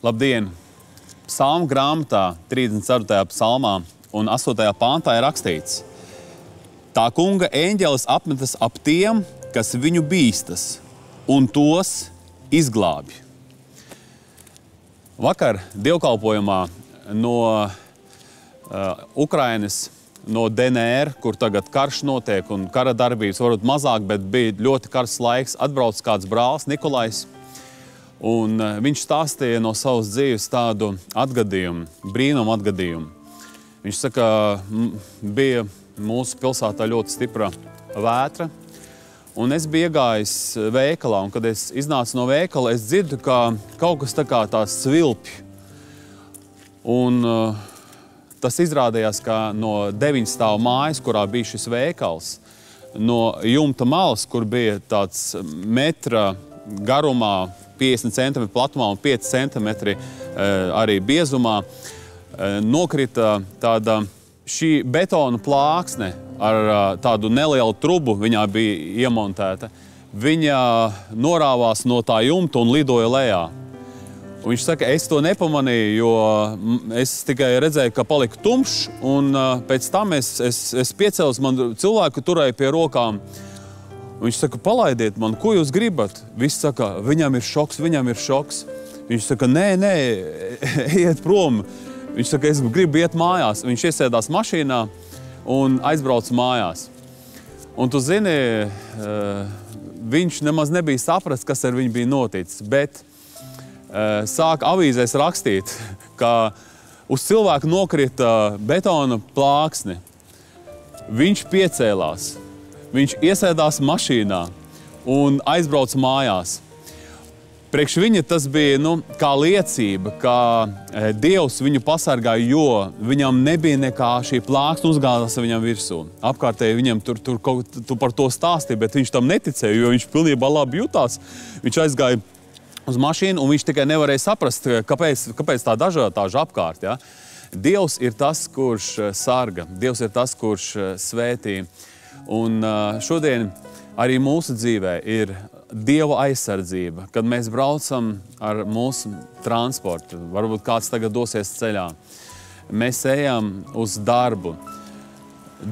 Labdien! Psalmu grāmatā 34. psalmā un 8. pāntā ir rakstīts: Tā kunga eņģelis apmetas ap tiem, kas viņu bīstas, un tos izglābj. Vakar dievkalpojumā no Ukrainas, no DNR, kur tagad karš notiek un kara darbības, varbūt mazāk, bet bija ļoti karsts laiks, atbrauc kāds brālis Nikolais. Un viņš stāstīja no savas dzīves tādu atgadījumu, brīnumu atgadījumu. Viņš saka, bija mūsu pilsētā ļoti stipra vētra, un es biju iegājis veikalā, un kad es iznācu no veikala, es dzirdu, ka kaut kas tā kā tās svilpj. Un tas izrādījās, ka no 9 stāvu mājas, kurā bija šis veikals, no jumta malas, kur bija tāds metra garumā, 50 centimetri platumā un 5 centimetri arī biezumā, nokrita tāda šī betona plāksne ar tādu nelielu trubu, viņā bija iemontēta. Viņa norāvās no tā jumta un lidoja lejā. Un viņš saka, es to nepamanīju, jo es tikai redzēju, ka palika tumšs, un pēc tam es piecēlos, man cilvēku turēja pie rokām. Viņš saka, palaidiet man, ko jūs gribat? Viss saka, viņam ir šoks, viņam ir šoks. Viņš saka, nē, ejiet prom. Viņš saka, es gribu iet mājās. Viņš iesēdās mašīnā un aizbrauc mājās. Un tu zini, viņš nemaz nebija saprast, kas ar viņu bija noticis, bet sāk avīzēs rakstīt, ka uz cilvēku nokrita betona plāksne. Viņš piecēlās. Viņš iesēdās mašīnā un aizbrauc mājās. Priekš viņa tas bija kā liecība, ka Dievs viņu pasargāja, jo viņam nebija nekā šī plāksne uzgāzās viņam virsū. Apkārtēji viņam tur par to stāstīja, bet viņš tam neticēja, jo viņš pilnībā labi jutās. Viņš aizgāja uz mašīnu un viņš tikai nevarēja saprast, kāpēc tā dažātāža apkārt. Ja? Dievs ir tas, kurš sarga, Dievs ir tas, kurš svētī. Un šodien arī mūsu dzīvē ir Dieva aizsardzība, kad mēs braucam ar mūsu transportu. Varbūt kāds tagad dosies ceļā. Mēs ejam uz darbu.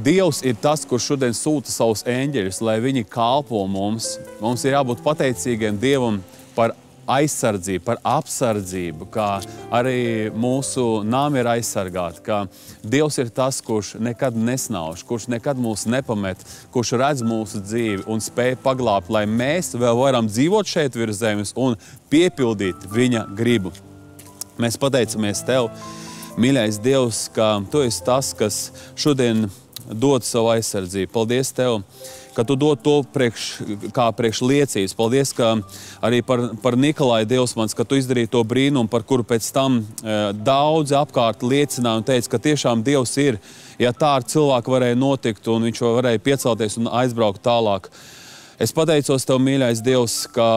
Dievs ir tas, kurš šodien sūta savus eņģeļus, lai viņi kalpo mums. Mums ir jābūt pateicīgiem Dievam par aizsardzību, par apsardzību, kā arī mūsu nāmi ir aizsargāti, ka Dievs ir tas, kurš nekad nesnauž, kurš nekad mūs nepamet, kurš redz mūsu dzīvi un spēj paglābt, lai mēs vēl varam dzīvot šeit virs zemes un piepildīt viņa gribu. Mēs pateicamies Tev, mīļais Dievs, ka Tu esi tas, kas šodien dod savu aizsardzību. Paldies Tev, ka Tu dod to kā priekš liecības. Paldies, ka arī par Nikolai, Dievs mans, ka Tu izdarīji to brīnumu, par kuru pēc tam daudzi apkārt liecināja un teica, ka tiešām Dievs ir. Ja tā ar cilvēku varēja notikt un viņš varēja piecelties un aizbraukt tālāk. Es pateicos Tev, mīļais Dievs, ka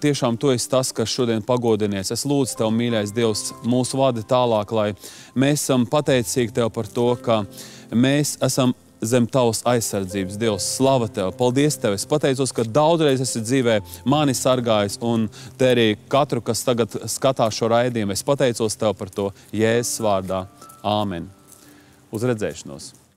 tiešām Tu esi tas, kas šodien pagodinies. Es lūdzu Tev, mīļais Dievs, mūsu vadi tālāk, lai mēs esam pateicīgi Tev par to, ka mēs esam zem Tavas aizsardzības. Dievs, slava Tev, paldies Tev. Es pateicos, ka daudzreiz esi dzīvē mani sargājis un Te arī katru, kas tagad skatās šo raidījumu. Es pateicos Tev par to Jēzus vārdā. Āmen. Uz redzēšanos!